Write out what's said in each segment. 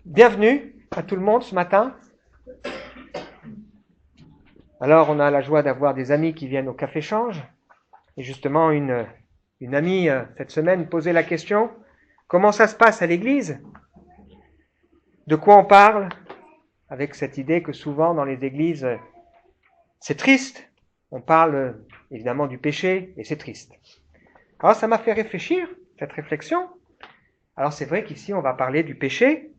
Bienvenue à tout le monde ce matin. Alors, on a la joie d'avoir des amis qui viennent au Café Change. Et justement, une amie, cette semaine, posait la question, comment ça se passe à l'église? De quoi on parle? Avec cette idée que souvent, dans les églises, c'est triste. On parle évidemment du péché, et c'est triste. Alors, ça m'a fait réfléchir, cette réflexion. Alors, c'est vrai qu'ici, on va parler du péché.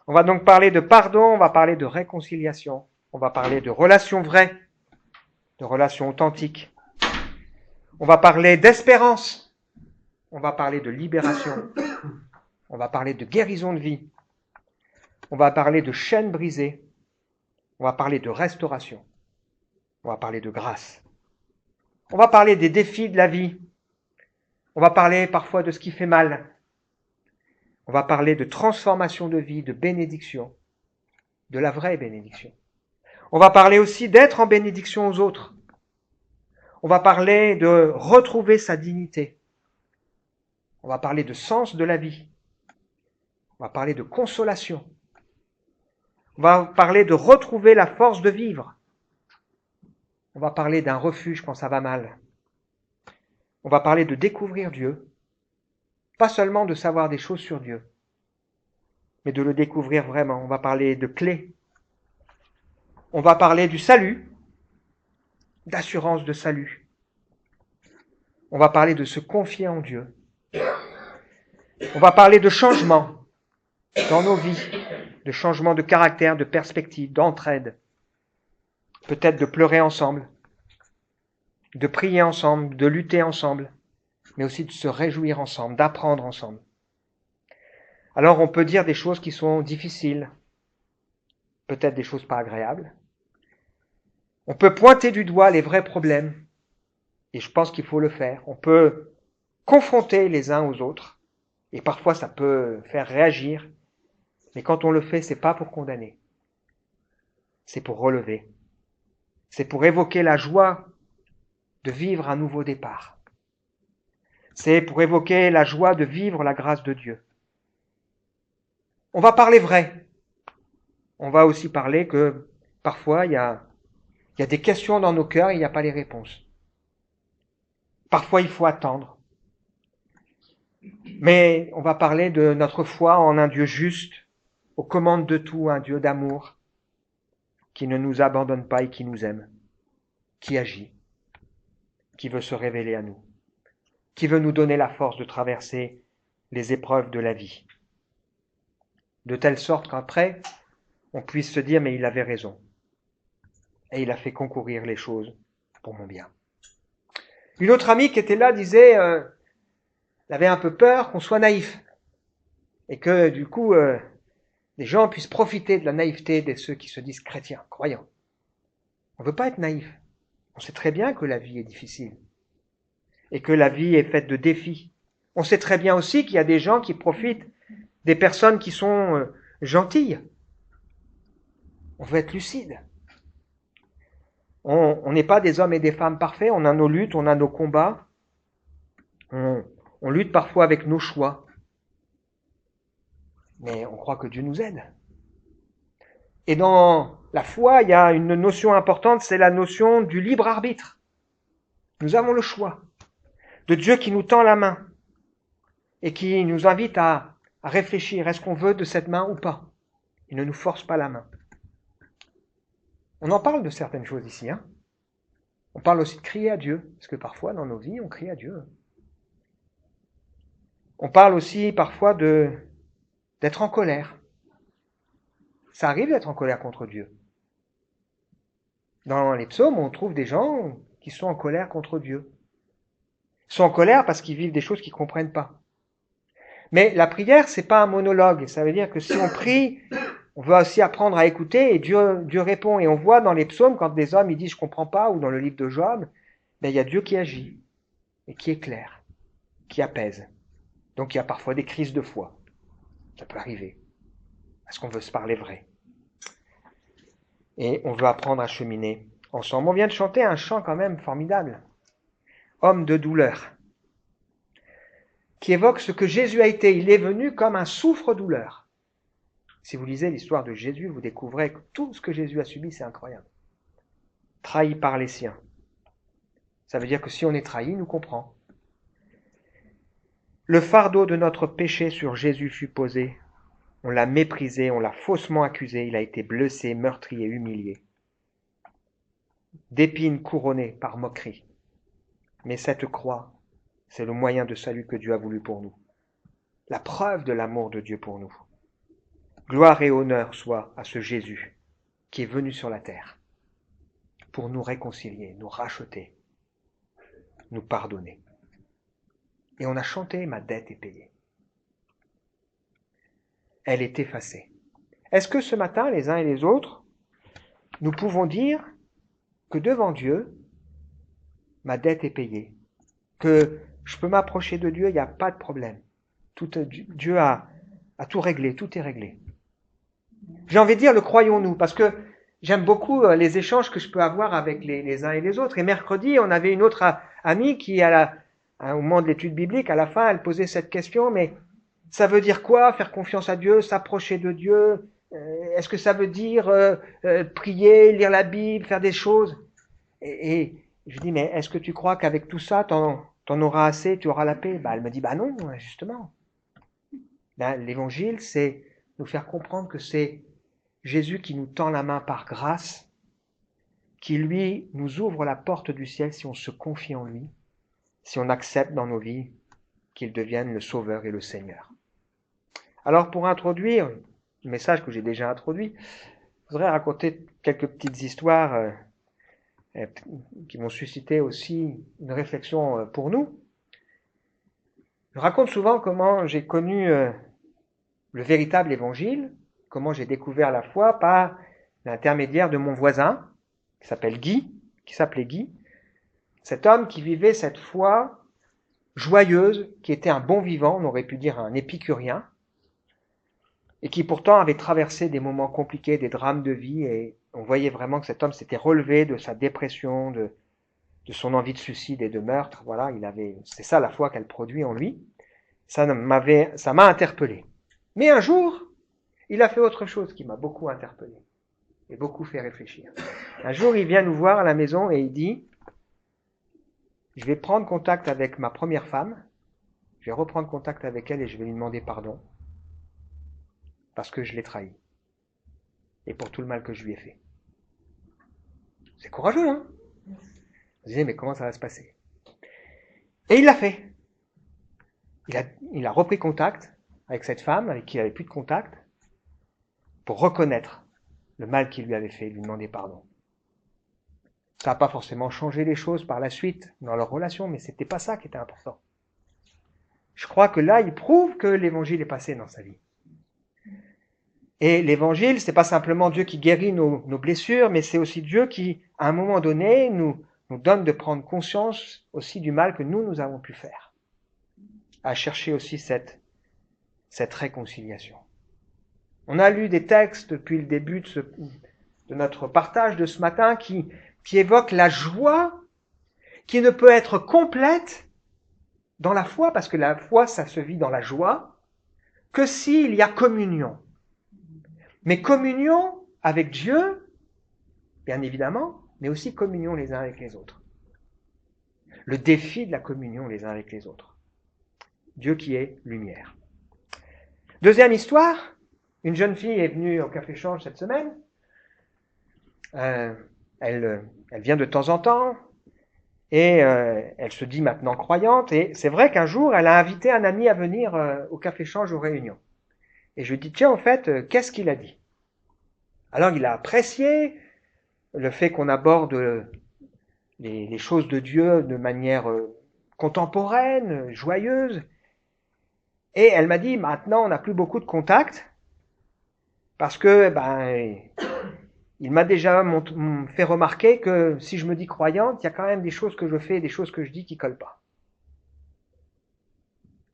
On va donc parler de pardon, on va parler de réconciliation, on va parler de relations vraies, de relations authentiques. On va parler d'espérance, on va parler de libération, on va parler de guérison de vie, on va parler de chaînes brisées, on va parler de restauration, on va parler de grâce. On va parler des défis de la vie, on va parler parfois de ce qui fait mal, on va parler de transformation de vie, de bénédiction, de la vraie bénédiction. On va parler aussi d'être en bénédiction aux autres. On va parler de retrouver sa dignité. On va parler de sens de la vie. On va parler de consolation. On va parler de retrouver la force de vivre. On va parler d'un refuge quand ça va mal. On va parler de découvrir Dieu. Pas seulement de savoir des choses sur Dieu, mais de le découvrir vraiment. On va parler de clés. On va parler du salut, d'assurance de salut. On va parler de se confier en Dieu. On va parler de changement dans nos vies, de changement de caractère, de perspective, d'entraide. Peut-être de pleurer ensemble, de prier ensemble, de lutter ensemble, mais aussi de se réjouir ensemble, d'apprendre ensemble. Alors on peut dire des choses qui sont difficiles, peut-être des choses pas agréables. On peut pointer du doigt les vrais problèmes, et je pense qu'il faut le faire. On peut confronter les uns aux autres, et parfois ça peut faire réagir, mais quand on le fait, c'est pas pour condamner, c'est pour relever. C'est pour évoquer la joie de vivre un nouveau départ. C'est pour évoquer la joie de vivre la grâce de Dieu. On va parler vrai. On va aussi parler que parfois il y a des questions dans nos cœurs et il n'y a pas les réponses. Parfois il faut attendre. Mais on va parler de notre foi en un Dieu juste, aux commandes de tout, un Dieu d'amour, qui ne nous abandonne pas et qui nous aime, qui agit, qui veut se révéler à nous, qui veut nous donner la force de traverser les épreuves de la vie. De telle sorte qu'après, on puisse se dire, mais il avait raison. Et il a fait concourir les choses pour mon bien. Une autre amie qui était là disait, elle avait un peu peur qu'on soit naïf. Et que du coup, les gens puissent profiter de la naïveté de ceux qui se disent chrétiens, croyants. On ne veut pas être naïf. On sait très bien que la vie est difficile. Et que la vie est faite de défis. On sait très bien aussi qu'il y a des gens qui profitent des personnes qui sont gentilles. On veut être lucide. On n'est pas des hommes et des femmes parfaits, on a nos luttes, on a nos combats. On lutte parfois avec nos choix. Mais on croit que Dieu nous aide. Et dans la foi, il y a une notion importante, c'est la notion du libre arbitre. Nous avons le choix de Dieu qui nous tend la main et qui nous invite à réfléchir, est-ce qu'on veut de cette main ou pas? Il ne nous force pas la main. On en parle de certaines choses ici. On parle aussi de crier à Dieu, parce que parfois dans nos vies, on crie à Dieu. On parle aussi parfois d'être en colère. Ça arrive d'être en colère contre Dieu. Dans les psaumes, on trouve des gens qui sont en colère contre Dieu. Ils sont en colère parce qu'ils vivent des choses qu'ils ne comprennent pas. Mais la prière, c'est pas un monologue. Ça veut dire que si on prie, on veut aussi apprendre à écouter et Dieu répond. Et on voit dans les psaumes, quand des hommes ils disent « je comprends pas » ou dans le livre de Job, il y a Dieu qui agit et qui éclaire, qui apaise. Donc il y a parfois des crises de foi. Ça peut arriver. Parce qu'on veut se parler vrai. Et on veut apprendre à cheminer ensemble. On vient de chanter un chant quand même formidable. Homme de douleur. Qui évoque ce que Jésus a été. Il est venu comme un souffre-douleur. Si vous lisez l'histoire de Jésus, vous découvrez que tout ce que Jésus a subi, c'est incroyable. Trahi par les siens. Ça veut dire que si on est trahi, il nous comprend. Le fardeau de notre péché sur Jésus fut posé. On l'a méprisé, on l'a faussement accusé, il a été blessé, meurtri et humilié. D'épines couronnées par moquerie. Mais cette croix, c'est le moyen de salut que Dieu a voulu pour nous. La preuve de l'amour de Dieu pour nous. Gloire et honneur soient à ce Jésus qui est venu sur la terre pour nous réconcilier, nous racheter, nous pardonner. Et on a chanté « Ma dette est payée ». Elle est effacée. Est-ce que ce matin, les uns et les autres, nous pouvons dire que devant Dieu, ma dette est payée, que je peux m'approcher de Dieu, il n'y a pas de problème. Dieu a tout réglé, tout est réglé. J'ai envie de dire, le croyons-nous, parce que j'aime beaucoup les échanges que je peux avoir avec les uns et les autres. Et mercredi, on avait une autre amie qui, au moment de l'étude biblique, à la fin, elle posait cette question, mais ça veut dire quoi, faire confiance à Dieu, s'approcher de Dieu? Est-ce que ça veut dire prier, lire la Bible, faire des choses? Et je dis, mais est-ce que tu crois qu'avec tout ça, t'en auras assez, tu auras la paix? Elle me dit, non, justement. L'évangile, c'est nous faire comprendre que c'est Jésus qui nous tend la main par grâce, qui lui nous ouvre la porte du ciel si on se confie en lui, si on accepte dans nos vies qu'il devienne le Sauveur et le Seigneur. Alors pour introduire le message que j'ai déjà introduit, je voudrais raconter quelques petites histoires qui vont susciter aussi une réflexion pour nous. Je raconte souvent comment j'ai connu le véritable évangile, comment j'ai découvert la foi par l'intermédiaire de mon voisin, qui s'appelait Guy, cet homme qui vivait cette foi joyeuse, qui était un bon vivant, on aurait pu dire un épicurien, et qui pourtant avait traversé des moments compliqués, des drames de vie, et on voyait vraiment que cet homme s'était relevé de sa dépression, de son envie de suicide et de meurtre. Voilà, c'est ça la foi qu'elle produit en lui. Ça m'a interpellé. Mais un jour, il a fait autre chose qui m'a beaucoup interpellé et beaucoup fait réfléchir. Un jour, il vient nous voir à la maison et il dit, je vais prendre contact avec ma première femme, je vais reprendre contact avec elle et je vais lui demander pardon parce que je l'ai trahi et pour tout le mal que je lui ai fait. C'est courageux, hein? Vous disiez, mais comment ça va se passer? Et il l'a fait. Il a repris contact avec cette femme avec qui il n'avait plus de contact pour reconnaître le mal qu'il lui avait fait, lui demander pardon. Ça n'a pas forcément changé les choses par la suite dans leur relation, mais c'était pas ça qui était important. Je crois que là, il prouve que l'évangile est passé dans sa vie. Et l'évangile, c'est pas simplement Dieu qui guérit nos blessures, mais c'est aussi Dieu qui, à un moment donné, nous donne de prendre conscience aussi du mal que nous avons pu faire. À chercher aussi cette réconciliation. On a lu des textes depuis le début de notre partage de ce matin qui évoquent la joie qui ne peut être complète dans la foi, parce que la foi, ça se vit dans la joie, que s'il y a communion. Mais communion avec Dieu, bien évidemment, mais aussi communion les uns avec les autres. Le défi de la communion les uns avec les autres. Dieu qui est lumière. Deuxième histoire, une jeune fille est venue au café-change cette semaine. Elle vient de temps en temps et elle se dit maintenant croyante. Et c'est vrai qu'un jour, elle a invité un ami à venir au café-change aux réunions. Et je lui dis, tiens, en fait, qu'est-ce qu'il a dit? Alors, il a apprécié le fait qu'on aborde les choses de Dieu de manière contemporaine, joyeuse. Et elle m'a dit, maintenant, on n'a plus beaucoup de contacts parce que, il m'a déjà fait remarquer que si je me dis croyante, il y a quand même des choses que je fais et des choses que je dis qui collent pas.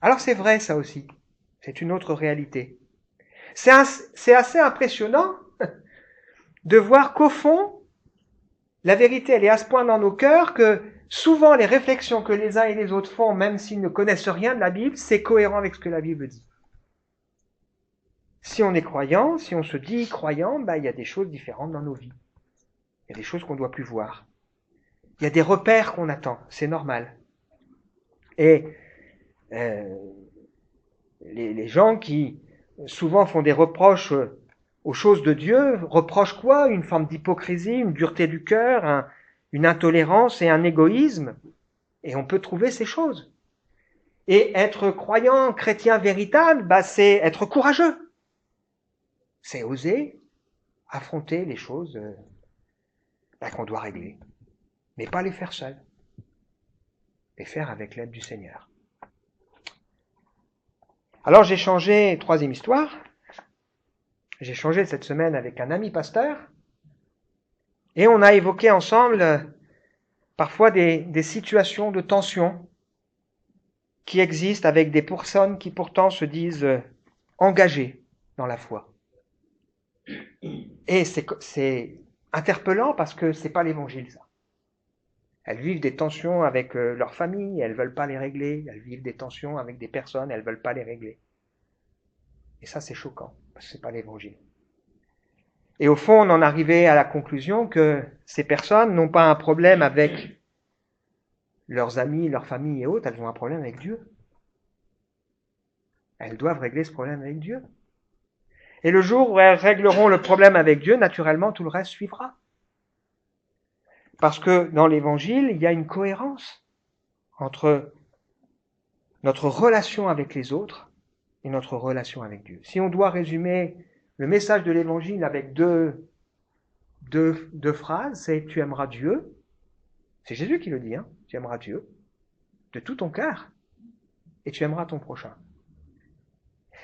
Alors c'est vrai, ça aussi. C'est une autre réalité. C'est assez impressionnant de voir qu'au fond, la vérité, elle est à ce point dans nos cœurs que souvent les réflexions que les uns et les autres font, même s'ils ne connaissent rien de la Bible, c'est cohérent avec ce que la Bible dit. si on est croyant, si on se dit croyant, il y a des choses différentes dans nos vies. Il y a des choses qu'on ne doit plus voir. Il y a des repères qu'on attend, c'est normal. Et les gens qui souvent font des reproches aux choses de Dieu, reprochent quoi? Une forme d'hypocrisie, une dureté du cœur, une intolérance et un égoïsme. Et on peut trouver ces choses. Et être croyant, chrétien véritable, c'est être courageux. C'est oser affronter les choses qu'on doit régler. Mais pas les faire seuls. Les faire avec l'aide du Seigneur. Alors j'ai changé, troisième histoire, j'ai changé cette semaine avec un ami pasteur, et on a évoqué ensemble parfois des situations de tension qui existent avec des personnes qui pourtant se disent engagées dans la foi. Et c'est interpellant parce que c'est pas l'évangile, ça. Elles vivent des tensions avec leur famille, elles veulent pas les régler. Elles vivent des tensions avec des personnes, elles veulent pas les régler. Et ça, c'est choquant, parce que c'est pas l'évangile. Et au fond, on en arrivait à la conclusion que ces personnes n'ont pas un problème avec leurs amis, leur famille et autres, elles ont un problème avec Dieu. Elles doivent régler ce problème avec Dieu. Et le jour où elles régleront le problème avec Dieu, naturellement, tout le reste suivra. Parce que dans l'évangile, il y a une cohérence entre notre relation avec les autres et notre relation avec Dieu. Si on doit résumer le message de l'évangile avec deux phrases, c'est « tu aimeras Dieu ». C'est Jésus qui le dit, tu aimeras Dieu de tout ton cœur et tu aimeras ton prochain.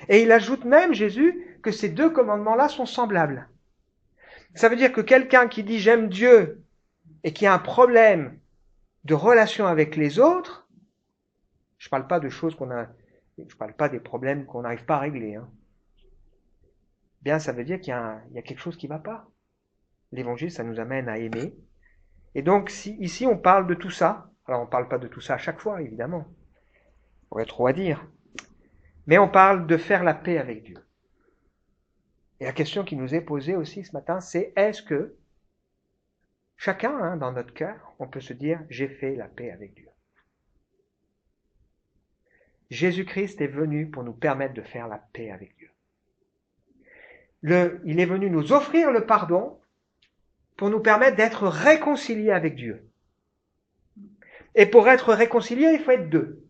Et il ajoute même, Jésus, que ces deux commandements-là sont semblables. Ça veut dire que quelqu'un qui dit « j'aime Dieu » et qui a un problème de relation avec les autres, je ne parle pas de choses je parle pas des problèmes qu'on n'arrive pas à régler. Bien, ça veut dire qu'il y a quelque chose qui ne va pas. L'évangile, ça nous amène à aimer. Et donc, ici, on parle de tout ça. Alors, on ne parle pas de tout ça à chaque fois, évidemment. Il y aurait trop à dire. Mais on parle de faire la paix avec Dieu. Et la question qui nous est posée aussi ce matin, c'est est-ce que chacun, dans notre cœur, on peut se dire « j'ai fait la paix avec Dieu ». Jésus-Christ est venu pour nous permettre de faire la paix avec Dieu. Il est venu nous offrir le pardon pour nous permettre d'être réconciliés avec Dieu. Et pour être réconcilié, il faut être deux.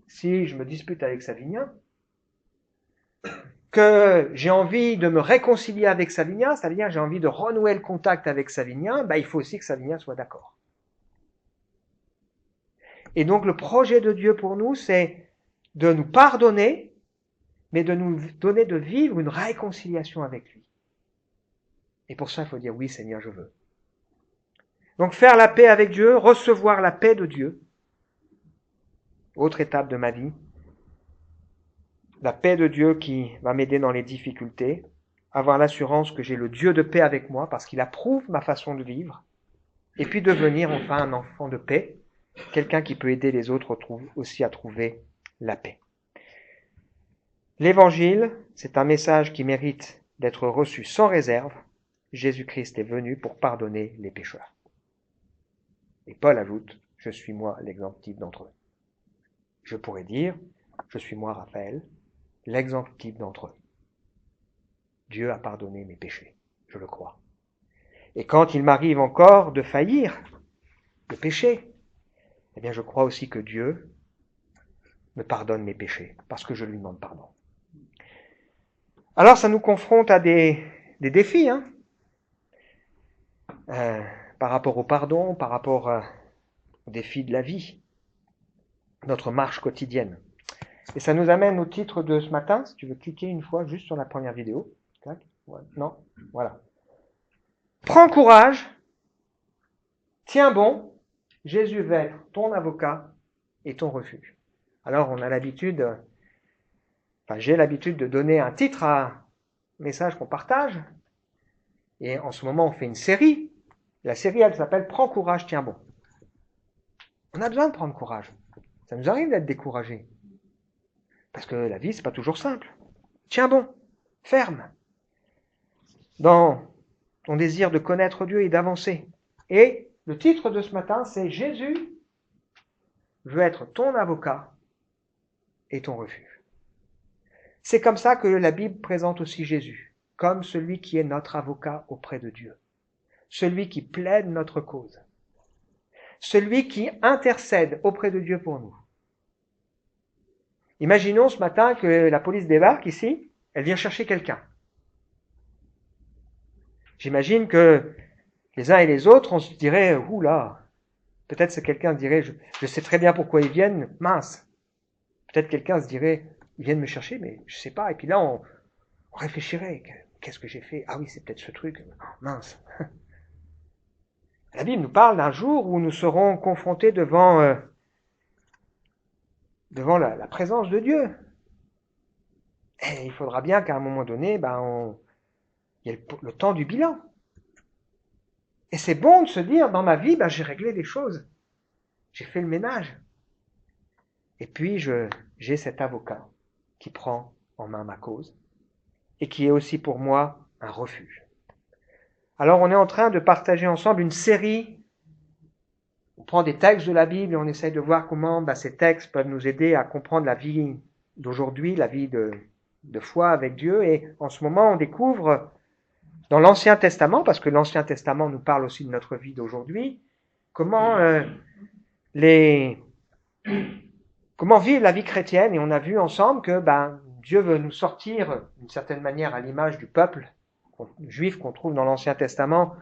Si je me dispute avec Savinien, que j'ai envie de me réconcilier avec Savinien, ça veut dire que j'ai envie de renouer le contact avec Savinien, il faut aussi que Savinien soit d'accord. Et donc le projet de Dieu pour nous, c'est de nous pardonner, mais de nous donner de vivre une réconciliation avec lui. Et pour ça, il faut dire oui, Seigneur, je veux. Donc faire la paix avec Dieu, recevoir la paix de Dieu. Autre étape de ma vie. La paix de Dieu qui va m'aider dans les difficultés. Avoir l'assurance que j'ai le Dieu de paix avec moi parce qu'il approuve ma façon de vivre. Et puis devenir enfin un enfant de paix. Quelqu'un qui peut aider les autres aussi à trouver la paix. L'évangile, c'est un message qui mérite d'être reçu sans réserve. Jésus-Christ est venu pour pardonner les pécheurs. Et Paul ajoute, je suis moi l'exemple type d'entre eux. Je pourrais dire, je suis moi Raphaël, l'exemple type d'entre eux. Dieu a pardonné mes péchés, je le crois. Et quand il m'arrive encore de faillir, de pécher, eh bien je crois aussi que Dieu me pardonne mes péchés, parce que je lui demande pardon. Alors ça nous confronte à des défis, par rapport au pardon, par rapport aux défis de la vie, notre marche quotidienne. Et ça nous amène au titre de ce matin, si tu veux cliquer une fois juste sur la première vidéo. Non, voilà. Prends courage, tiens bon, Jésus va être ton avocat et ton refuge. Alors on a l'habitude, j'ai l'habitude de donner un titre à un message qu'on partage. Et en ce moment, on fait une série. La série, elle s'appelle « Prends courage, tiens bon ». On a besoin de prendre courage. Ça nous arrive d'être découragés. Parce que la vie, c'est pas toujours simple. Tiens bon. ferme dans ton désir de connaître Dieu et d'avancer. Et le titre de ce matin, c'est « Jésus veut être ton avocat et ton refuge ». C'est comme ça que la Bible présente aussi Jésus, comme celui qui est notre avocat auprès de Dieu, celui qui plaide notre cause, celui qui intercède auprès de Dieu pour nous. Imaginons ce matin que la police débarque ici, elle vient chercher quelqu'un. J'imagine que les uns et les autres, on se dirait, oula, peut-être que quelqu'un dirait, je sais très bien pourquoi ils viennent, mince. Peut-être quelqu'un se dirait, ils viennent me chercher, mais je sais pas. Et puis là, on réfléchirait, qu'est-ce que j'ai fait? Ah oui, c'est peut-être ce truc, mince. La Bible nous parle d'un jour où nous serons confrontés devant la présence de Dieu. Et il faudra bien qu'à un moment donné, il y ait le temps du bilan. Et c'est bon de se dire, dans ma vie, j'ai réglé les choses. J'ai fait le ménage. Et puis, j'ai cet avocat qui prend en main ma cause et qui est aussi pour moi un refuge. Alors, on est en train de partager ensemble une série. On prend des textes de la Bible et on essaye de voir comment ces textes peuvent nous aider à comprendre la vie d'aujourd'hui, la vie de foi avec Dieu. Et en ce moment, on découvre dans l'Ancien Testament, parce que l'Ancien Testament nous parle aussi de notre vie d'aujourd'hui, comment vivre la vie chrétienne. Et on a vu ensemble que Dieu veut nous sortir, d'une certaine manière, à l'image du peuple juif qu'on trouve dans l'Ancien Testament,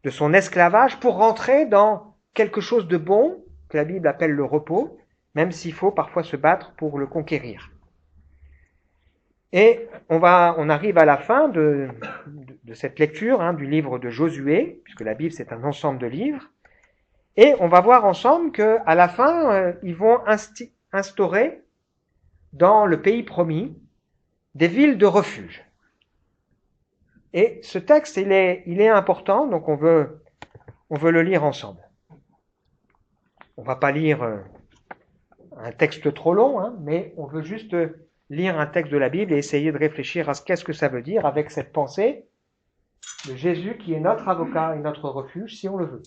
de son esclavage pour rentrer dans quelque chose de bon, que la Bible appelle le repos, même s'il faut parfois se battre pour le conquérir. Et on arrive à la fin de cette lecture du livre de Josué, puisque la Bible c'est un ensemble de livres, et on va voir ensemble qu'à la fin, ils vont instaurer dans le pays promis des villes de refuge. Et ce texte, il est important, donc on veut le lire ensemble. On va pas lire un texte trop long, mais on veut juste lire un texte de la Bible et essayer de réfléchir à qu'est-ce que ça veut dire avec cette pensée de Jésus qui est notre avocat et notre refuge si on le veut.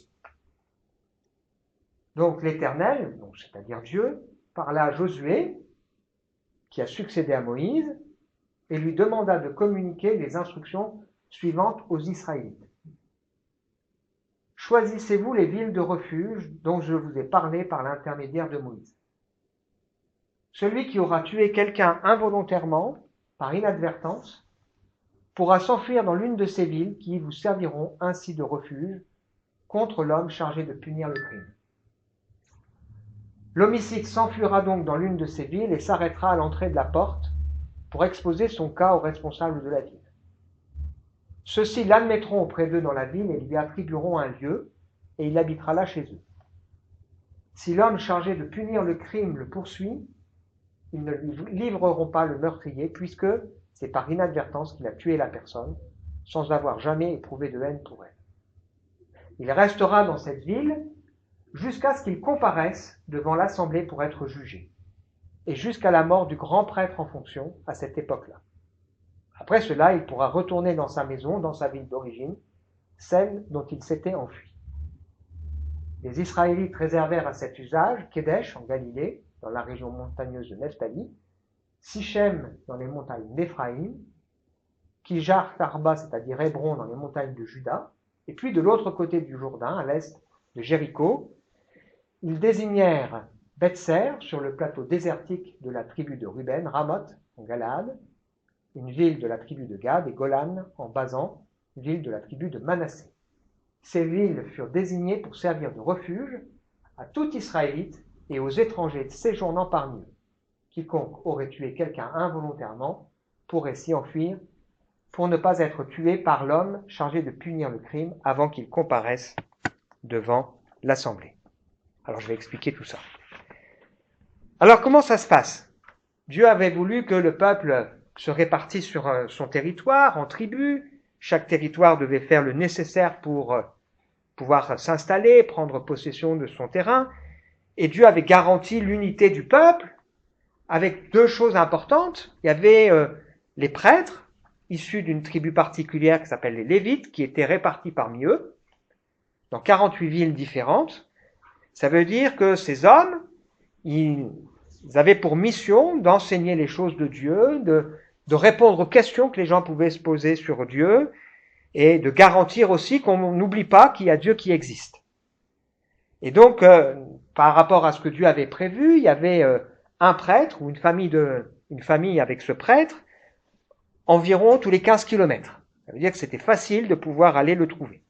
Donc l'Éternel, c'est-à-dire Dieu, parla à Josué, qui a succédé à Moïse, et lui demanda de communiquer les instructions suivantes aux Israélites. Choisissez-vous les villes de refuge dont je vous ai parlé par l'intermédiaire de Moïse. Celui qui aura tué quelqu'un involontairement, par inadvertance, pourra s'enfuir dans l'une de ces villes qui vous serviront ainsi de refuge contre l'homme chargé de punir le crime. L'homicide s'enfuira donc dans l'une de ces villes et s'arrêtera à l'entrée de la porte pour exposer son cas aux responsables de la ville. Ceux-ci l'admettront auprès d'eux dans la ville et lui attribueront un lieu, et il habitera là chez eux. Si l'homme chargé de punir le crime le poursuit, ils ne lui livreront pas le meurtrier, puisque c'est par inadvertance qu'il a tué la personne, sans avoir jamais éprouvé de haine pour elle. Il restera dans cette ville jusqu'à ce qu'il comparaisse devant l'assemblée pour être jugé, et jusqu'à la mort du grand prêtre en fonction à cette époque-là. Après cela, il pourra retourner dans sa maison, dans sa ville d'origine, celle dont il s'était enfui. Les Israélites réservèrent à cet usage Kédesh en Galilée, dans la région montagneuse de Nephtali, Sichem dans les montagnes d'Éphraïm, Kijar Tarba, c'est-à-dire Hébron dans les montagnes de Juda, et puis de l'autre côté du Jourdain, à l'est de Jéricho, ils désignèrent Bethser sur le plateau désertique de la tribu de Ruben, Ramoth en Galaad, une ville de la tribu de Gad, et Golan en Basan, ville de la tribu de Manassé. Ces villes furent désignées pour servir de refuge à tout Israélite et aux étrangers séjournant parmi eux. Quiconque aurait tué quelqu'un involontairement pourrait s'y enfuir pour ne pas être tué par l'homme chargé de punir le crime avant qu'il comparaisse devant l'assemblée. Alors je vais expliquer tout ça. Alors comment ça se passe? Dieu avait voulu que le peuple se répartisse sur son territoire en tribus. Chaque territoire devait faire le nécessaire pour pouvoir s'installer, prendre possession de son terrain. Et Dieu avait garanti l'unité du peuple avec deux choses importantes. Il y avait les prêtres issus d'une tribu particulière qui s'appelle les Lévites, qui étaient répartis parmi eux, dans 48 villes différentes. Ça veut dire que ces hommes, ils avaient pour mission d'enseigner les choses de Dieu, de répondre aux questions que les gens pouvaient se poser sur Dieu, et de garantir aussi qu'on n'oublie pas qu'il y a Dieu qui existe. Et donc, par rapport à ce que Dieu avait prévu, il y avait un prêtre ou une famille avec ce prêtre environ tous les 15 kilomètres. Ça veut dire que c'était facile de pouvoir aller le trouver.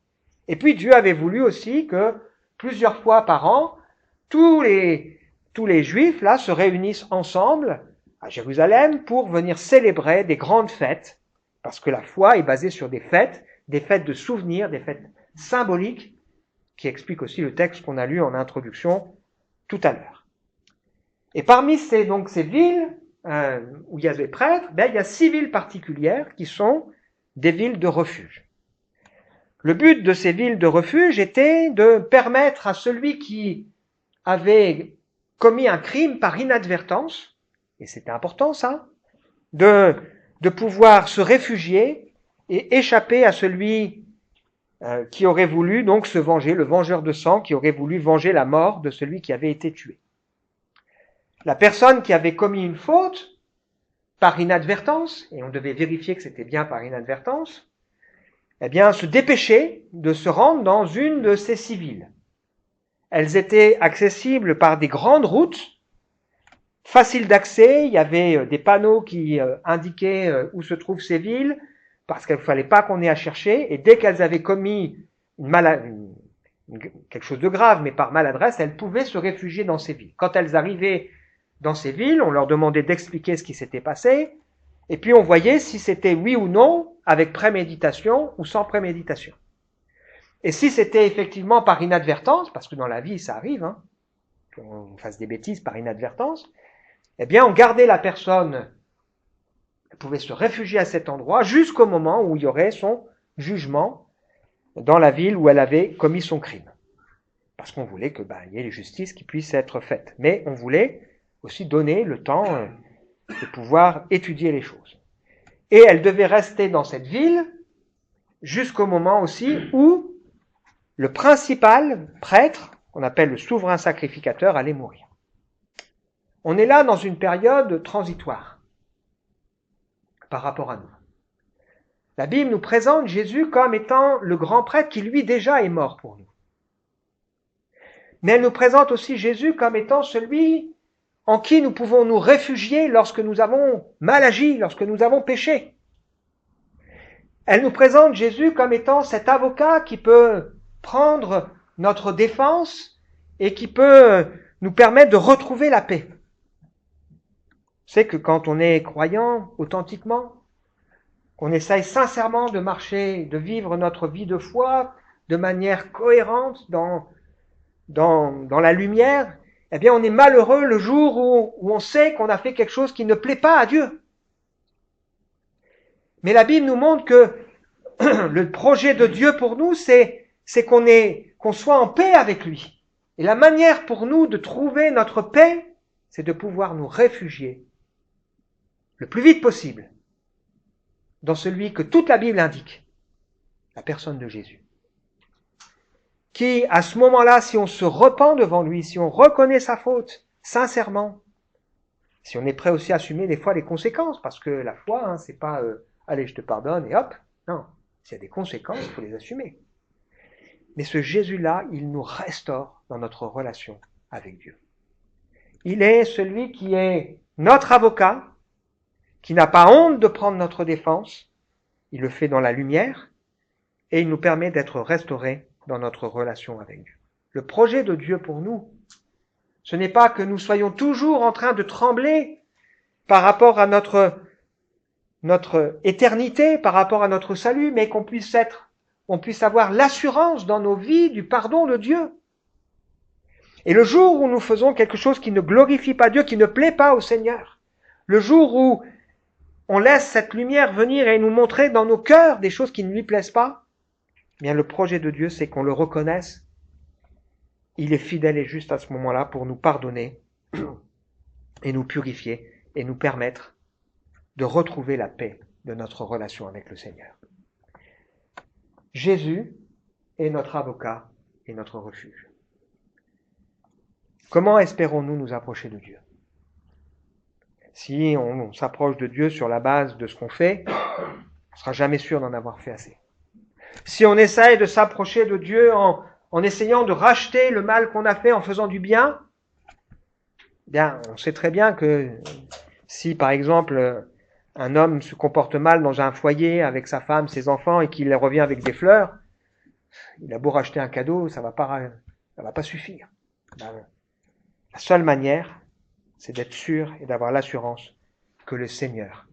Et puis Dieu avait voulu aussi que plusieurs fois par an, tous les Juifs là se réunissent ensemble à Jérusalem pour venir célébrer des grandes fêtes, parce que la foi est basée sur des fêtes de souvenirs, des fêtes symboliques, qui expliquent aussi le texte qu'on a lu en introduction tout à l'heure. Et parmi ces villes où il y a des prêtres, il y a 6 villes particulières qui sont des villes de refuge. Le but de ces villes de refuge était de permettre à celui qui avait commis un crime par inadvertance, et c'était important ça, de pouvoir se réfugier et échapper à celui qui aurait voulu donc se venger, le vengeur de sang qui aurait voulu venger la mort de celui qui avait été tué. La personne qui avait commis une faute par inadvertance, et on devait vérifier que c'était bien par inadvertance, se dépêchait de se rendre dans une de ces 6 villes. Elles étaient accessibles par des grandes routes, faciles d'accès. Il y avait des panneaux qui indiquaient où se trouvent ces villes, parce qu'il ne fallait pas qu'on ait à chercher. Et dès qu'elles avaient commis quelque chose de grave, mais par maladresse, elles pouvaient se réfugier dans ces villes. Quand elles arrivaient dans ces villes, on leur demandait d'expliquer ce qui s'était passé, et puis on voyait si c'était oui ou non, avec préméditation ou sans préméditation. Et si c'était effectivement par inadvertance, parce que dans la vie ça arrive, qu'on fasse des bêtises par inadvertance, on gardait la personne, elle pouvait se réfugier à cet endroit jusqu'au moment où il y aurait son jugement dans la ville où elle avait commis son crime. Parce qu'on voulait que y ait les justices qui puissent être faites. Mais on voulait aussi donner le temps de pouvoir étudier les choses. Et elle devait rester dans cette ville jusqu'au moment aussi où le principal prêtre, qu'on appelle le souverain sacrificateur, allait mourir. On est là dans une période transitoire par rapport à nous. La Bible nous présente Jésus comme étant le grand prêtre qui lui déjà est mort pour nous. Mais elle nous présente aussi Jésus comme étant celui en qui nous pouvons nous réfugier lorsque nous avons mal agi, lorsque nous avons péché. Elle nous présente Jésus comme étant cet avocat qui peut prendre notre défense et qui peut nous permettre de retrouver la paix. C'est que quand on est croyant authentiquement, qu'on essaye sincèrement de marcher, de vivre notre vie de foi de manière cohérente dans la lumière, on est malheureux le jour où on sait qu'on a fait quelque chose qui ne plaît pas à Dieu. Mais la Bible nous montre que le projet de Dieu pour nous, c'est qu'on soit en paix avec lui. Et la manière pour nous de trouver notre paix, c'est de pouvoir nous réfugier le plus vite possible dans celui que toute la Bible indique, la personne de Jésus. Qui, à ce moment-là, si on se repent devant lui, si on reconnaît sa faute, sincèrement, si on est prêt aussi à assumer des fois les conséquences, parce que la foi, c'est pas allez, je te pardonne et hop, non, s'il y a des conséquences, il faut les assumer. Mais ce Jésus-là, il nous restaure dans notre relation avec Dieu. Il est celui qui est notre avocat, qui n'a pas honte de prendre notre défense, il le fait dans la lumière, et il nous permet d'être restaurés dans notre relation avec Dieu. Le projet de Dieu pour nous, ce n'est pas que nous soyons toujours en train de trembler par rapport à notre éternité, par rapport à notre salut, mais qu'on puisse avoir l'assurance dans nos vies du pardon de Dieu. Et le jour où nous faisons quelque chose qui ne glorifie pas Dieu, qui ne plaît pas au Seigneur, le jour où on laisse cette lumière venir et nous montrer dans nos cœurs des choses qui ne lui plaisent pas, le projet de Dieu, c'est qu'on le reconnaisse. Il est fidèle et juste à ce moment-là pour nous pardonner et nous purifier et nous permettre de retrouver la paix de notre relation avec le Seigneur. Jésus est notre avocat et notre refuge. Comment espérons-nous nous approcher de Dieu? Si on s'approche de Dieu sur la base de ce qu'on fait, on ne sera jamais sûr d'en avoir fait assez. Si on essaye de s'approcher de Dieu en essayant de racheter le mal qu'on a fait en faisant du bien, bien, on sait très bien que si, par exemple, un homme se comporte mal dans un foyer avec sa femme, ses enfants, et qu'il revient avec des fleurs, il a beau racheter un cadeau, ça va pas suffire. La seule manière, c'est d'être sûr et d'avoir l'assurance que le Seigneur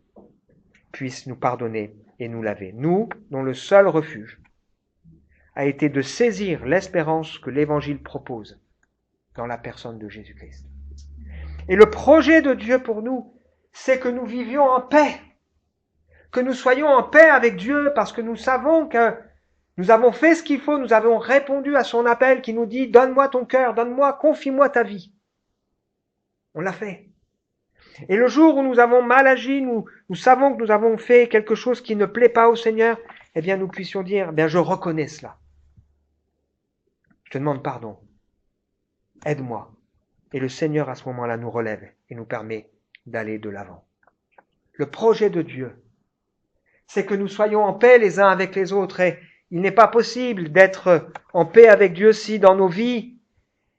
puisse nous pardonner et nous laver. Nous, dont le seul refuge a été de saisir l'espérance que l'Évangile propose dans la personne de Jésus-Christ. Et le projet de Dieu pour nous, c'est que nous vivions en paix, que nous soyons en paix avec Dieu parce que nous savons que nous avons fait ce qu'il faut, nous avons répondu à son appel qui nous dit « Donne-moi ton cœur, confie-moi ta vie ». On l'a fait. Et le jour où nous avons mal agi, nous savons que nous avons fait quelque chose qui ne plaît pas au Seigneur, eh bien nous puissions dire « je reconnais cela. Je te demande pardon. Aide-moi. » Et le Seigneur à ce moment-là nous relève et nous permet d'aller de l'avant. Le projet de Dieu, c'est que nous soyons en paix les uns avec les autres. Et il n'est pas possible d'être en paix avec Dieu si dans nos vies,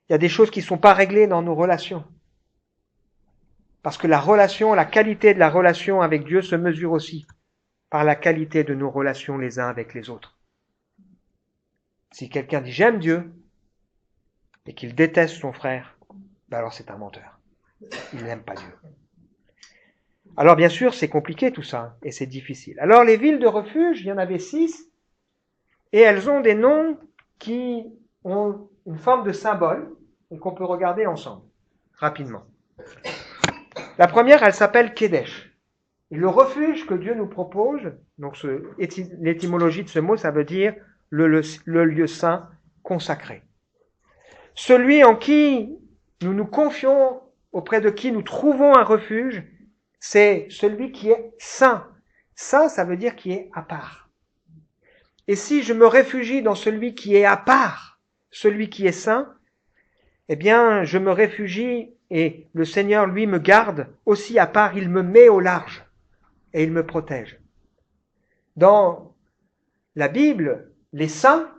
il y a des choses qui ne sont pas réglées dans nos relations. Parce que la qualité de la relation avec Dieu se mesure aussi par la qualité de nos relations les uns avec les autres. Si quelqu'un dit « j'aime Dieu » et qu'il déteste son frère, alors c'est un menteur. Il n'aime pas Dieu. Alors bien sûr, c'est compliqué tout ça, et c'est difficile. Alors les villes de refuge, il y en avait 6, et elles ont des noms qui ont une forme de symbole, et qu'on peut regarder ensemble, rapidement. La première, elle s'appelle Kedesh. Et le refuge que Dieu nous propose, donc l'étymologie de ce mot, ça veut dire le lieu saint consacré. Celui en qui nous nous confions, auprès de qui nous trouvons un refuge, c'est celui qui est saint. Saint, ça veut dire qui est à part. Et si je me réfugie dans celui qui est à part, celui qui est saint, eh bien, je me réfugie et le Seigneur, lui, me garde aussi à part, il me met au large et il me protège. Dans la Bible, les saints,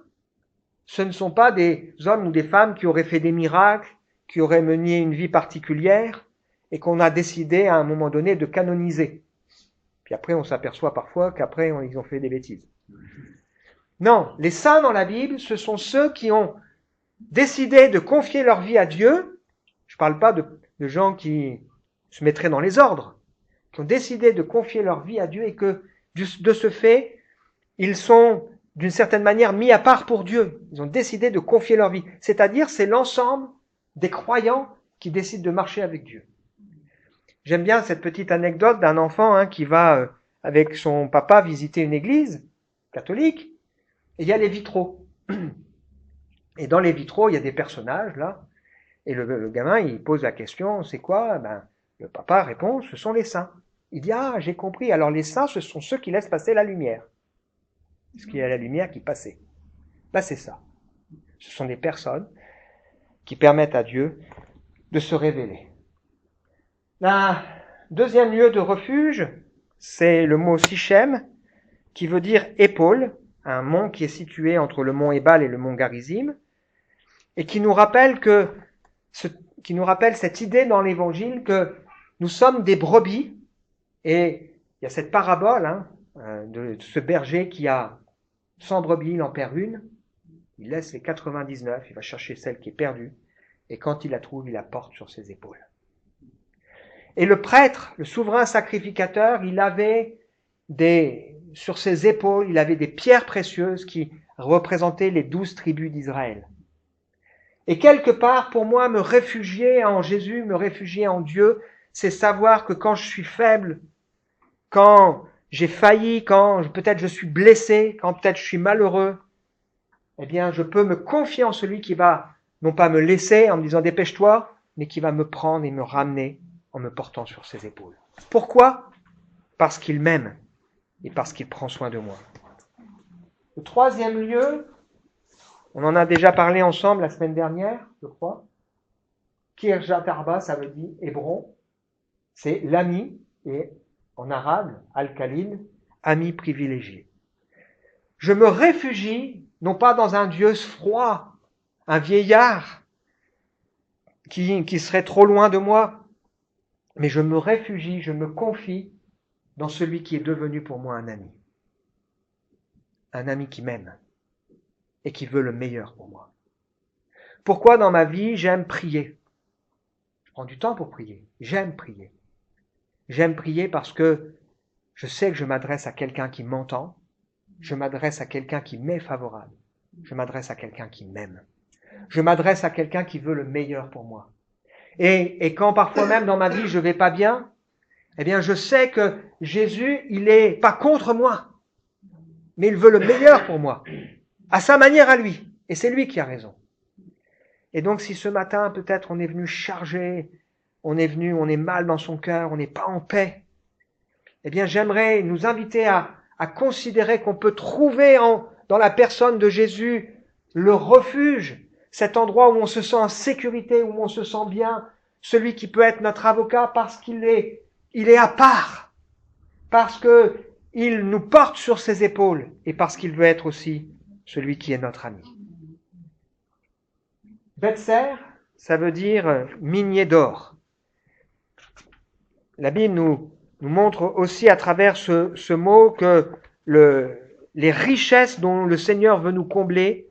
ce ne sont pas des hommes ou des femmes qui auraient fait des miracles, qui auraient mené une vie particulière et qu'on a décidé à un moment donné de canoniser. Puis après, on s'aperçoit parfois qu'après, ils ont fait des bêtises. Non, les saints dans la Bible, ce sont ceux qui ont décidé de confier leur vie à Dieu. Je ne parle pas de gens qui se mettraient dans les ordres, qui ont décidé de confier leur vie à Dieu et que de ce fait, ils sont d'une certaine manière mis à part pour Dieu. Ils ont décidé de confier leur vie. C'est-à-dire, c'est l'ensemble des croyants qui décident de marcher avec Dieu. J'aime bien cette petite anecdote d'un enfant qui va avec son papa visiter une église catholique, et il y a les vitraux. Et dans les vitraux, il y a des personnages, là, et le gamin, il pose la question, c'est quoi? Le papa répond, ce sont les saints. Il dit, j'ai compris, alors les saints, ce sont ceux qui laissent passer la lumière. Parce qu'il y a la lumière qui passait. C'est ça. Ce sont des personnes qui permettent à Dieu de se révéler. Un deuxième lieu de refuge, c'est le mot Sichem, qui veut dire épaule, un mont qui est situé entre le mont Ébal et le mont Garizim, et qui nous rappelle cette idée dans l'Évangile que nous sommes des brebis, et il y a cette parabole de ce berger qui a 100 brebis, il en perd une, il laisse les 99, il va chercher celle qui est perdue, et quand il la trouve, il la porte sur ses épaules. Et le prêtre, le souverain sacrificateur, il avait sur ses épaules, il avait des pierres précieuses qui représentaient les 12 tribus d'Israël. Et quelque part, pour moi, me réfugier en Jésus, me réfugier en Dieu, c'est savoir que quand je suis faible, quand j'ai failli, quand peut-être je suis blessé, quand peut-être je suis malheureux, eh bien, je peux me confier en celui qui va, non pas me laisser en me disant dépêche-toi, mais qui va me prendre et me ramener en me portant sur ses épaules. Pourquoi? Parce qu'il m'aime. et parce qu'il prend soin de moi. Le troisième lieu, on en a déjà parlé ensemble la semaine dernière, je crois. Kirjat Arba, ça veut dire Hébron. C'est l'ami, et en arabe, Al-Khalil, ami privilégié. Je me réfugie, non pas dans un Dieu froid, un vieillard qui serait trop loin de moi, mais je me réfugie, je me confie dans celui qui est devenu pour moi un ami. Un ami qui m'aime et qui veut le meilleur pour moi. Pourquoi dans ma vie j'aime prier? Je prends du temps pour prier. J'aime prier. J'aime prier parce que je sais que je m'adresse à quelqu'un qui m'entend, je m'adresse à quelqu'un qui m'est favorable, je m'adresse à quelqu'un qui m'aime, je m'adresse à quelqu'un qui veut le meilleur pour moi. Et quand parfois même dans ma vie je vais pas bien, eh bien je sais que Jésus, il est pas contre moi, mais il veut le meilleur pour moi, à sa manière à lui, et c'est lui qui a raison. Et donc si ce matin peut-être on est venu chargé, on est mal dans son cœur, on n'est pas en paix, eh bien j'aimerais nous inviter à considérer qu'on peut trouver dans la personne de Jésus le refuge, cet endroit où on se sent en sécurité, où on se sent bien, celui qui peut être notre avocat parce qu'il est à part, parce que il nous porte sur ses épaules et parce qu'il veut être aussi celui qui est notre ami. Betser, ça veut dire minier d'or. La Bible nous montre aussi à travers ce mot que les richesses dont le Seigneur veut nous combler,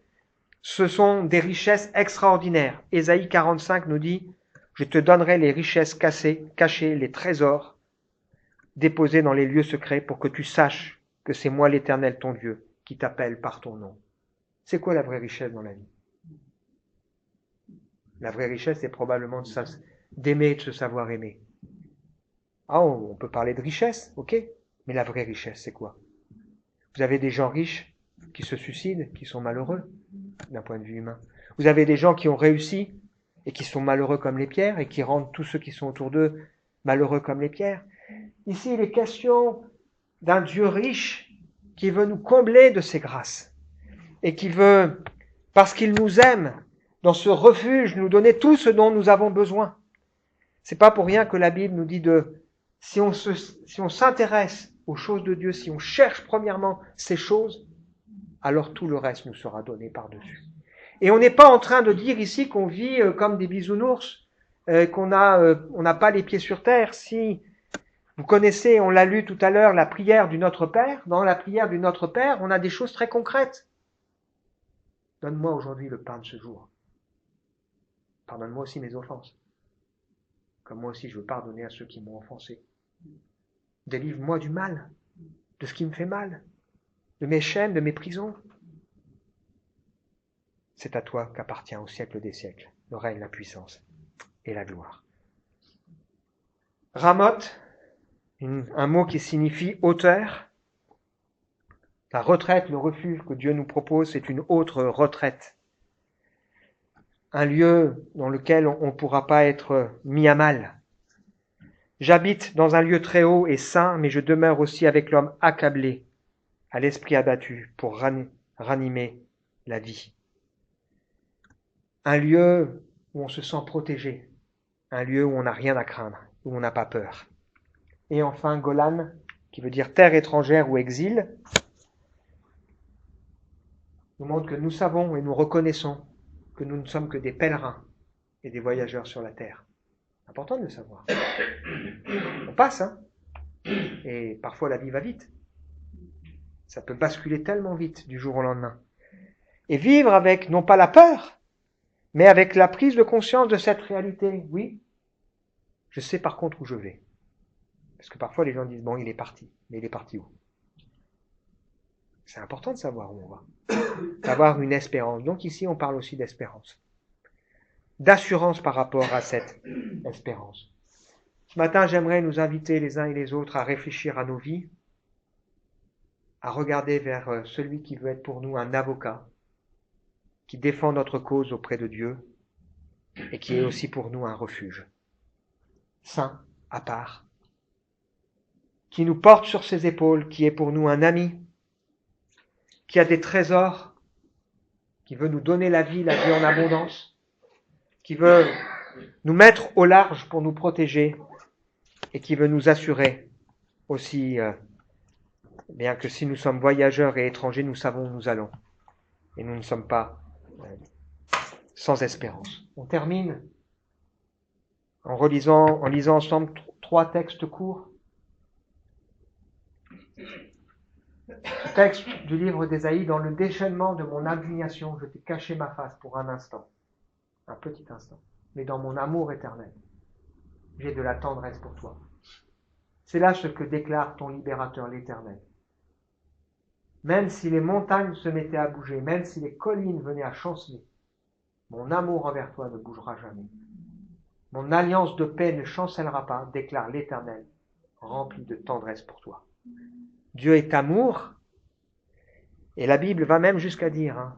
ce sont des richesses extraordinaires. Ésaïe 45 nous dit « Je te donnerai les richesses cachées, les trésors déposés dans les lieux secrets pour que tu saches que c'est moi l'Éternel ton Dieu qui t'appelle par ton nom. » C'est quoi la vraie richesse dans la vie? La vraie richesse, c'est probablement d'aimer et de se savoir aimer. Ah, on peut parler de richesse, ok, mais la vraie richesse, c'est quoi? Vous avez des gens riches qui se suicident, qui sont malheureux d'un point de vue humain. Vous avez des gens qui ont réussi et qui sont malheureux comme les pierres et qui rendent tous ceux qui sont autour d'eux malheureux comme les pierres. Ici, il est question d'un Dieu riche qui veut nous combler de ses grâces et qui veut, parce qu'il nous aime, dans ce refuge, nous donner tout ce dont nous avons besoin. C'est pas pour rien que la Bible nous dit si on s'intéresse aux choses de Dieu, si on cherche premièrement ces choses, alors tout le reste nous sera donné par-dessus. Et on n'est pas en train de dire ici qu'on vit comme des bisounours, qu'on n'a pas les pieds sur terre. Si vous connaissez, on l'a lu tout à l'heure, la prière du Notre Père, dans la prière du Notre Père, on a des choses très concrètes. Donne-moi aujourd'hui le pain de ce jour. Pardonne-moi aussi mes offenses. Comme moi aussi je veux pardonner à ceux qui m'ont offensé. Délivre-moi du mal, de ce qui me fait mal, de mes chaînes, de mes prisons. C'est à toi qu'appartient au siècle des siècles le règne, la puissance et la gloire. Ramoth, un mot qui signifie hauteur. La retraite, le refuge que Dieu nous propose, c'est une autre retraite. Un lieu dans lequel on ne pourra pas être mis à mal. J'habite dans un lieu très haut et saint, mais je demeure aussi avec l'homme accablé, à l'esprit abattu, pour ranimer la vie. Un lieu où on se sent protégé, un lieu où on n'a rien à craindre, où on n'a pas peur. Et enfin, Golan, qui veut dire terre étrangère ou exil, nous montre que nous savons et nous reconnaissons que nous ne sommes que des pèlerins et des voyageurs sur la terre. C'est important de le savoir. On passe, hein, et parfois la vie va vite. Ça peut basculer tellement vite du jour au lendemain. Et vivre avec, non pas la peur, mais avec la prise de conscience de cette réalité. Oui, je sais par contre où je vais. Parce que parfois les gens disent, bon, il est parti. Mais il est parti où? C'est important de savoir où on va. D'avoir une espérance. Donc ici, on parle aussi d'espérance. D'assurance par rapport à cette espérance. Ce matin, j'aimerais nous inviter les uns et les autres à réfléchir à nos vies, à regarder vers celui qui veut être pour nous un avocat, qui défend notre cause auprès de Dieu et qui est aussi pour nous un refuge, saint, à part, qui nous porte sur ses épaules, qui est pour nous un ami, qui a des trésors, qui veut nous donner la vie en abondance, qui veut nous mettre au large pour nous protéger et qui veut nous assurer aussi, bien que si nous sommes voyageurs et étrangers, nous savons où nous allons et nous ne sommes pas sans espérance. On termine en lisant ensemble 3 textes courts. Le texte du livre d'Ésaïe: dans le déchaînement de mon indignation, je t'ai caché ma face pour un instant, un petit instant, mais dans mon amour éternel, j'ai de la tendresse pour toi. C'est là ce que déclare ton libérateur, l'Éternel. Même si les montagnes se mettaient à bouger, même si les collines venaient à chanceler, mon amour envers toi ne bougera jamais. Mon alliance de paix ne chancellera pas, déclare l'Éternel, rempli de tendresse pour toi. Dieu est amour, et la Bible va même jusqu'à dire,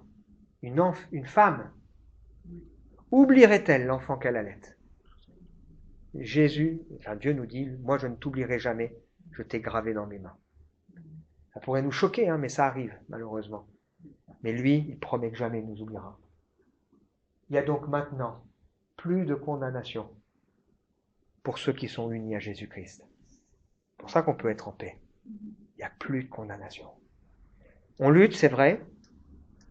une femme oublierait-elle l'enfant qu'elle allait? Dieu nous dit, moi je ne t'oublierai jamais, je t'ai gravé dans mes mains. Ça pourrait nous choquer, mais ça arrive, malheureusement. Mais lui, il promet que jamais il nous oubliera. Il y a donc maintenant plus de condamnation pour ceux qui sont unis à Jésus-Christ. C'est pour ça qu'on peut être en paix. Il n'y a plus de condamnation. On lutte, c'est vrai,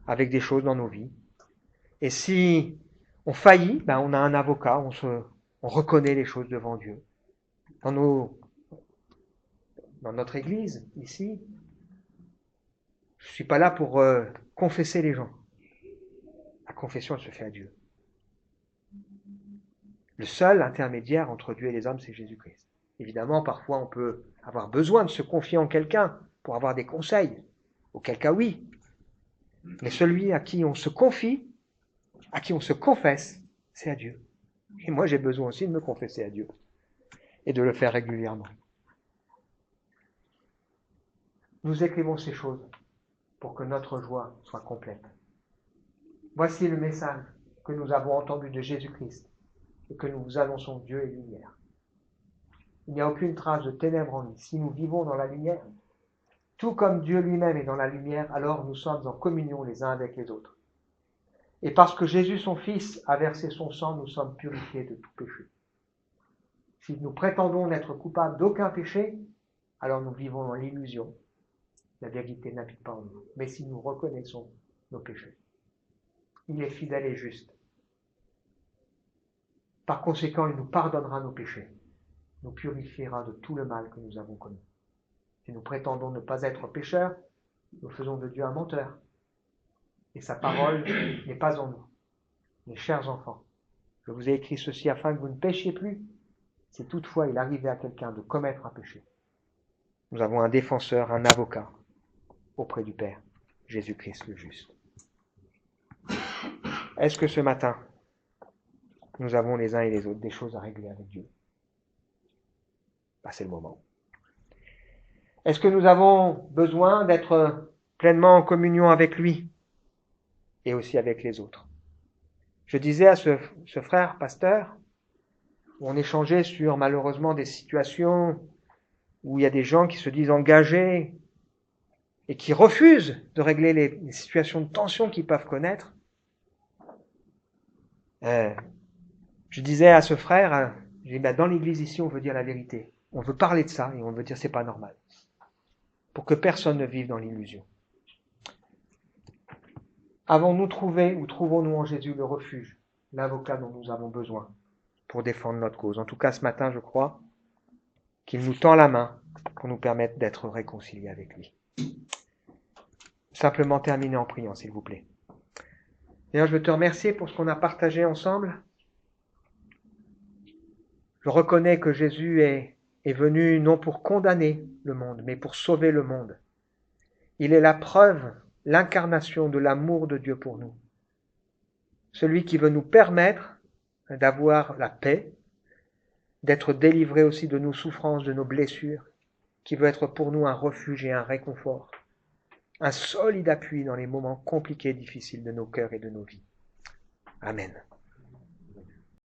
avec des choses dans nos vies. Et si on faillit, on a un avocat, on reconnaît les choses devant Dieu. Dans notre église, ici, je ne suis pas là pour confesser les gens. La confession, elle se fait à Dieu. Le seul intermédiaire entre Dieu et les hommes, c'est Jésus-Christ. Évidemment, parfois, on peut avoir besoin de se confier en quelqu'un pour avoir des conseils. Auquel cas, oui. Mais celui à qui on se confie, à qui on se confesse, c'est à Dieu. Et moi, j'ai besoin aussi de me confesser à Dieu et de le faire régulièrement. Nous écrivons ces choses pour que notre joie soit complète. Voici le message que nous avons entendu de Jésus-Christ et que nous vous annonçons: Dieu est lumière. Il n'y a aucune trace de ténèbres en lui. Si nous vivons dans la lumière, tout comme Dieu lui-même est dans la lumière, alors nous sommes en communion les uns avec les autres. Et parce que Jésus, son Fils, a versé son sang, nous sommes purifiés de tout péché. Si nous prétendons n'être coupables d'aucun péché, alors nous vivons dans l'illusion. La vérité n'habite pas en nous. Mais si nous reconnaissons nos péchés, il est fidèle et juste. Par conséquent, il nous pardonnera nos péchés, nous purifiera de tout le mal que nous avons commis. Si nous prétendons ne pas être pécheurs, nous faisons de Dieu un menteur. Et sa parole n'est pas en nous. Mes chers enfants, je vous ai écrit ceci afin que vous ne péchiez plus, si toutefois il arrivait à quelqu'un de commettre un péché. Nous avons un défenseur, un avocat auprès du Père, Jésus-Christ le juste. Est-ce que ce matin, nous avons les uns et les autres des choses à régler avec Dieu? C'est le moment. Est-ce que nous avons besoin d'être pleinement en communion avec lui et aussi avec les autres? Je disais à ce frère pasteur, où on échangeait sur malheureusement des situations où il y a des gens qui se disent engagés et qui refusent de régler les situations de tension qu'ils peuvent connaître. Je disais à ce frère, dans l'église ici, on veut dire la vérité. On veut parler de ça et on veut dire c'est pas normal. Pour que personne ne vive dans l'illusion. Avons-nous trouvé ou trouvons-nous en Jésus le refuge, l'avocat dont nous avons besoin pour défendre notre cause? En tout cas, ce matin, je crois qu'il nous tend la main pour nous permettre d'être réconciliés avec lui. Simplement terminer en priant, s'il vous plaît. D'ailleurs, je veux te remercier pour ce qu'on a partagé ensemble. Je reconnais que Jésus est venu non pour condamner le monde, mais pour sauver le monde. Il est la preuve, l'incarnation de l'amour de Dieu pour nous. Celui qui veut nous permettre d'avoir la paix, d'être délivrés aussi de nos souffrances, de nos blessures, qui veut être pour nous un refuge et un réconfort, un solide appui dans les moments compliqués et difficiles de nos cœurs et de nos vies. Amen.